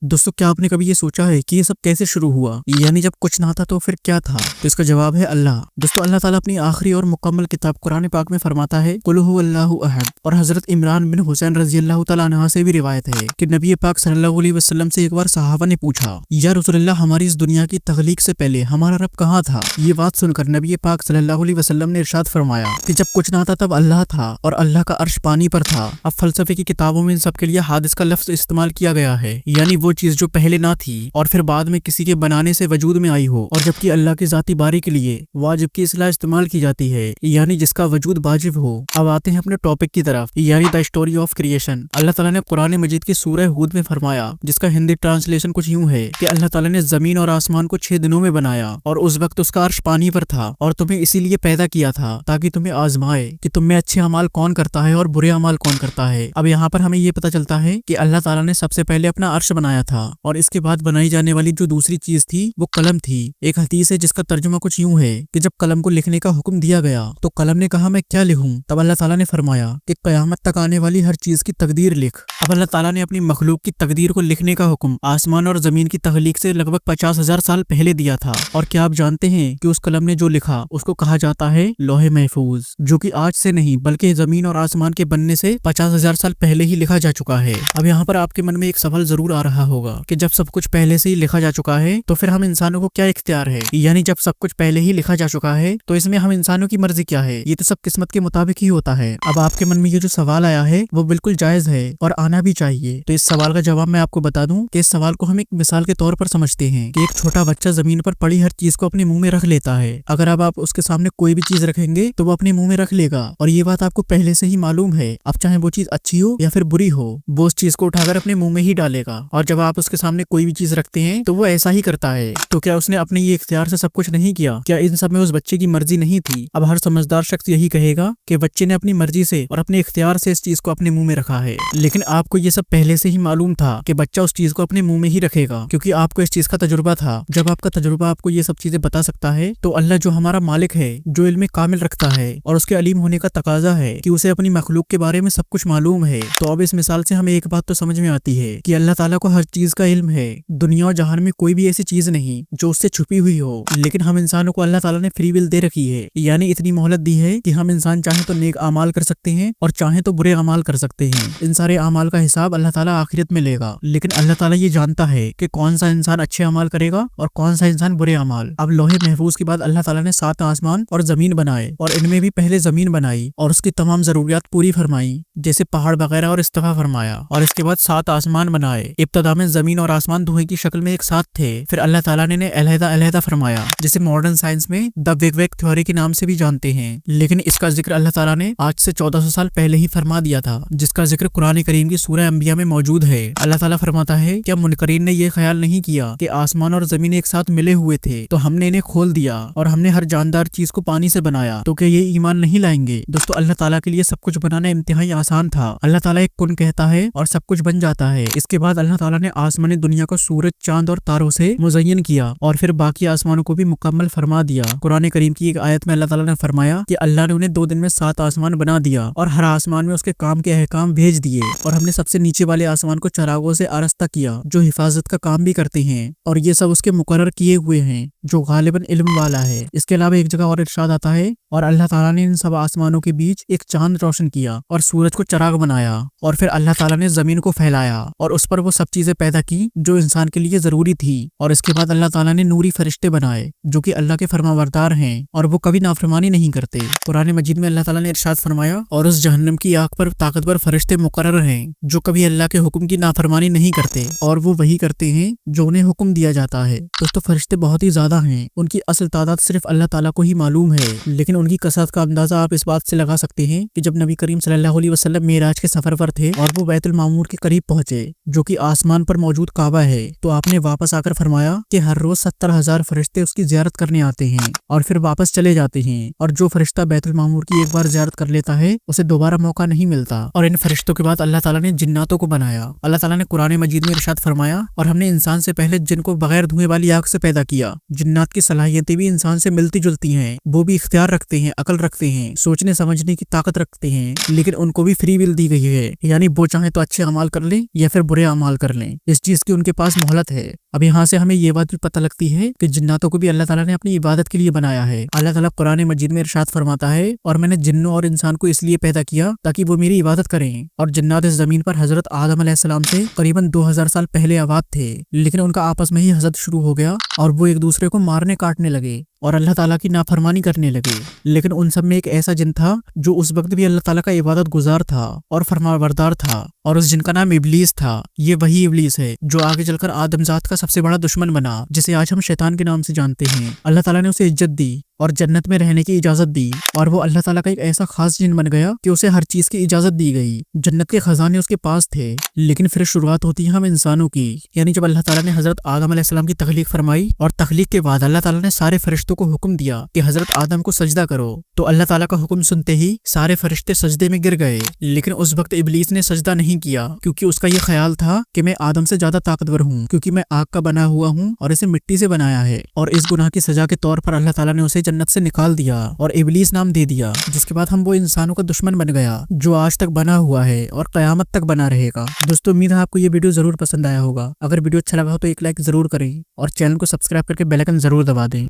दोस्तों क्या आपने कभी ये सोचा है कि ये सब कैसे शुरू हुआ, यानी जब कुछ ना था तो फिर क्या था? तो इसका जवाब है अल्लाह। दोस्तों अल्लाह ताला अपनी आखिरी और मुकम्मल किताब कुरान पाक में फरमाता है कुल हु अल्लाहु अहद। और हजरत इमरान बिन हुसैन रजी अल्लाह तआला अन्हु से भी रिवायत है कि नबी पाक सल्लल्लाहु अलैहि वसल्लम से एक बार सहाबा ने पूछा, या रसूलल्लाह हमारी इस दुनिया की तख्लीक से पहले हमारा रब कहाँ था? ये बात सुनकर नबी पाक सल्लल्लाहु अलैहि वसल्लम ने इरशाद फरमाया कि जब कुछ ना था तब अल्लाह था और अल्लाह का अर्श पानी पर था। अब फलसफे की किताबों में इन सब के लिए हादिस का लफ्ज इस्तेमाल किया गया है, यानी वो चीज जो पहले ना थी और फिर बाद में किसी के बनाने से वजूद में आई हो, और जबकि अल्लाह की जाती बारी के लिए वाजिब की इस्लाह इस्तेमाल की जाती है, यानी जिसका वजूद वाजिब हो। अब आते हैं अपने टॉपिक की तरफ, यानी द स्टोरी ऑफ क्रिएशन। अल्लाह ताला ने कुरान मजीद की सूरह हूद में फरमाया, जिसका हिंदी ट्रांसलेशन कुछ यूं है कि अल्लाह ताला ने जमीन और आसमान को 6 दिनों में बनाया और उस वक्त उसका अर्श पानी पर था और तुम्हें इसीलिए पैदा किया था ताकि तुम्हें आजमाए कि तुम में अच्छे अमाल कौन करता है और बुरे अमाल कौन करता है। अब यहाँ पर हमें ये पता चलता है कि अल्लाह ताला ने सबसे पहले अपना अर्श बनाया था और इसके बाद बनाई जाने वाली जो दूसरी चीज थी वो कलम थी। एक हदीस है जिसका तर्जुमा कुछ यूं है कि जब कलम को लिखने का हुक्म दिया गया तो कलम ने कहा मैं क्या लिखूं? तब अल्लाह ताला ने फरमाया कि कयामत तक आने वाली हर चीज की तकदीर लिख। अब अल्लाह ताला ने अपनी मखलूक की तकदीर को लिखने का हुक्म आसमान और जमीन की तख्लीक से लगभग 50,000 साल पहले दिया था। और क्या आप जानते हैं कि उस कलम ने जो लिखा उसको कहा जाता है लौहे महफूज, जो कि आज से नहीं बल्कि जमीन और आसमान के बनने से 50,000 साल पहले ही लिखा जा चुका है। अब यहाँ पर आपके मन में एक सवाल जरूर आ रहा होगा कि जब सब कुछ पहले से ही लिखा जा चुका है तो फिर हम इंसानों को क्या इख्तियार है? यानी जब सब कुछ पहले ही लिखा जा चुका है तो इसमें हम इंसानों की मर्जी क्या है? ये तो सब किस्मत के मुताबिक ही होता है। अब आपके मन में ये जो सवाल आया है वो बिल्कुल जायज है और आना भी चाहिए। तो इस सवाल का जवाब मैं आपको बता दूं कि इस सवाल को हम एक मिसाल के तौर पर समझते हैं कि एक छोटा बच्चा जमीन पर पड़ी हर चीज को अपने मुंह में रख लेता है। अगर अब आप उसके सामने कोई भी चीज रखेंगे तो वो अपने मुंह में रख लेगा और ये बात आपको पहले से ही मालूम है। अब चाहे वो चीज अच्छी हो या फिर बुरी हो, वो उस चीज को उठाकर अपने मुंह में ही डालेगा। और जब आप उसके सामने कोई भी चीज रखते हैं तो वो ऐसा ही करता है। तो क्या उसने अपने ये इख्तियार से सब कुछ नहीं किया? क्या इन सब में उस बच्चे की मर्जी नहीं थी? अब हर समझदार शख्स यही कहेगा कि बच्चे ने अपनी मर्जी से और अपने इख्तियार से इस चीज को अपने मुंह में रखा है। लेकिन आपको ये सब पहले से ही मालूम था कि बच्चा उस चीज को अपने मुंह में ही रखेगा, क्योंकि आपको इस चीज का तजुर्बा था। जब आपका तजुर्बा आपको ये सब चीजें बता सकता है तो अल्लाह जो हमारा मालिक है, जो इल्म कामिल रखता है और उसके अलीम होने का तकाजा है कि उसे अपनी मखलूक के बारे में सब कुछ मालूम है। तो अब इस मिसाल से हमें एक बात तो समझ में आती है कि अल्लाह ताला को हर चीज का इल्म है। दुनिया और जहान में कोई भी ऐसी चीज नहीं जो उससे छुपी हुई हो। लेकिन हम इंसानों को अल्लाह ताला ने फ्री विल दे रखी है, यानी इतनी मोहलत दी है कि हम इंसान चाहे तो नेक अमाल कर सकते हैं और चाहे तो बुरे अमाल कर सकते हैं। इन सारे अमाल का हिसाब अल्लाह ताला आखिरत में लेगा। लेकिन अल्लाह ताला ये जानता है कि कौन सा इंसान अच्छे अमाल करेगा और कौन सा इंसान बुरे अमाल। अब लोहे महफूज के बाद अल्लाह ताला ने 7 आसमान और जमीन बनाए और इनमें भी पहले जमीन बनाई और उसकी तमाम जरूरियात पूरी फरमाई, जैसे पहाड़ वगैरह और इस्तिफा फरमाया। और इसके बाद 7 आसमान बनाए। इब्तदा में जमीन और आसमान धुएं की शक्ल में एक साथ थे, फिर अल्लाह ताला ने अलहदा अलहदा फरमाया, जिसे मॉडर्न साइंस में द बिग बैंग थ्योरी के नाम से भी जानते हैं। लेकिन इसका जिक्र अल्लाह ताला ने आज से 1400 साल पहले ही फरमा दिया था, जिसका जिक्र कुरान करीम की सूरह अंबिया में मौजूद है। अल्लाह ताला फरमाता है, क्या मुनकरीन ने यह ख्याल नहीं किया कि आसमान और जमीन एक साथ मिले हुए थे तो हमने इन्हें खोल दिया और हमने हर जानदार चीज को पानी से बनाया, तो क्या ये ईमान नहीं लाएंगे? दोस्तों अल्लाह ताला के लिए सब कुछ बनाना इंतहाई आसान था। अल्लाह ताला एक कुन कहता है और सब कुछ बन जाता है। इसके बाद अल्लाह ताला ने आसमानी दुनिया को सूरज, चांद और तारों से मुज़य्यन किया और फिर बाकी आसमानों को भी मुकम्मल फरमा दिया। कुरान करीम की एक आयत में अल्लाह ताला ने फरमाया कि अल्लाह ने उन्हें 2 दिन में 7 आसमान बना दिया और हर आसमान में उसके काम के अहकाम भेज दिए। और हमने सबसे नीचे वाले आसमान को चरागों से आरस्ता किया जो हिफाजत का काम भी करते हैं, और ये सब उसके मुकर्रर किए हुए हैं जो गालिबन इल्म वाला है। इसके अलावा एक जगह और इरशाद आता है, और अल्लाह ताला ने इन सब आसमानों के बीच एक चांद रोशन किया और सूरज को चराग बनाया, और फिर अल्लाह ताला ने जमीन को फैलाया और उस पर वो सब चीजें पैदा की जो इंसान के लिए जरूरी थी। और इसके बाद अल्लाह ताला ने नूरी फरिश्ते बनाए जो कि अल्लाह के फरमाबरदार हैं और वो कभी नाफरमानी नहीं करते। कुरान मजीद में अल्लाह ताला ने इरशाद फरमाया, और उस जहन्नम की आग पर ताकतवर फरिश्ते मुकर्रर हैं जो कभी अल्लाह के हुक्म की नाफरमानी नहीं करते और वो वही करते हैं जो उन्हें हुक्म दिया जाता है। दोस्तों फरिश्ते बहुत ही ज्यादा हैं, उनकी असल तादाद सिर्फ अल्लाह ताला को ही मालूम है। लेकिन उनकी कसरत का अंदाजा आप इस बात से लगा सकते हैं कि जब नबी करीम सल्लल्लाहु अलैहि वसल्लम मेराज के सफर पर थे और वो बैतुल मामूर के करीब पहुंचे जो कि आसमान पर मौजूद काबा है, तो आपने वापस आकर फरमाया कि हर रोज 70,000 फरिश्ते उसकी जियारत करने आते हैं और फिर वापस चले जाते हैं, और जो फरिश्ता बैतुल मामूर की एक बार जियारत कर लेता है उसे दोबारा मौका नहीं मिलता। और इन फरिश्तों के बाद अल्लाह ताला ने जिन्नातों को बनाया। अल्लाह ताला ने कुरान मजीद में इरशाद फरमाया, और हमने इंसान से पहले जिन को बगैर धुएं वाली आग से पैदा किया। जिन्नात की सलाहियतें भी इंसान से मिलती जुलती हैं, वो भी इख्तियार रखते हैं, अकल रखते हैं, सोचने समझने की ताकत रखते हैं, लेकिन उनको भी फ्री विल दी गई है, यानी वो चाहे तो अच्छे अमाल कर लें या फिर बुरे अमाल कर लें। हैं, इस चीज की उनके पास मोहलत है। अब यहाँ से हमें ये बात भी पता लगती है कि जिन्नातों को भी अल्लाह ताला ने अपनी इबादत के लिए बनाया है। अल्लाह ताला कुरान मजीद में इरशाद फरमाता है, और मैंने जिन्नों और इंसान को इसलिए पैदा किया ताकि वो मेरी इबादत करें। और जिन्नात इस जमीन पर हजरत आदम अलैहिस्सलाम से करीबन 2000 साल पहले आबाद थे, लेकिन उनका आपस में ही हसद शुरू हो गया और वो एक दूसरे को मारने काटने लगे और अल्लाह ताला की नाफरमानी करने लगे। लेकिन उन सब में एक ऐसा जिन था जो उस वक्त भी अल्लाह ताला का इबादत गुजार था और फरमाबरदार था, और उस जिन का नाम इब्लीस था। ये वही इब्लीस है जो आगे चलकर आदमजात का सबसे बड़ा दुश्मन बना, जिसे आज हम शैतान के नाम से जानते हैं। अल्लाह ताला ने उसे इज्जत दी और जन्नत में रहने की इजाजत दी, और वो अल्लाह ताला का एक ऐसा खास जिन बन गया कि उसे हर चीज की इजाजत दी गई। जन्नत के खजाने उसके पास थे। लेकिन फिर शुरुआत होती है हम इंसानों की, यानी जब अल्लाह ताला ने हजरत आदम अलैहिस्सलाम की तख्लीक फरमाई और तख्लीक के बाद अल्लाह ताला ने सारे फरिश्तों को हुक्म दिया कि हजरत आदम को सजदा करो, तो अल्लाह ताला का हुक्म सुनते ही सारे फरिश्ते सजदे में गिर गए। लेकिन उस वक्त इब्लीस ने सजदा नहीं किया, क्योंकि उसका ये ख्याल था कि मैं आदम से ज्यादा ताकतवर हूँ, क्योंकि मैं आग का बना हुआ हूँ और इसे मिट्टी से बनाया है। और इस गुनाह की सजा के तौर पर अल्लाह ताला ने उसे जन्नत से निकाल दिया और इब्लीस नाम दे दिया, जिसके बाद हम वो इंसानों का दुश्मन बन गया जो आज तक बना हुआ है और कयामत तक बना रहेगा। दोस्तों, उम्मीद है आपको ये वीडियो जरूर पसंद आया होगा। अगर वीडियो अच्छा लगा हो तो एक लाइक जरूर करें और चैनल को सब्सक्राइब करके बेल आइकन जरूर दबा दें।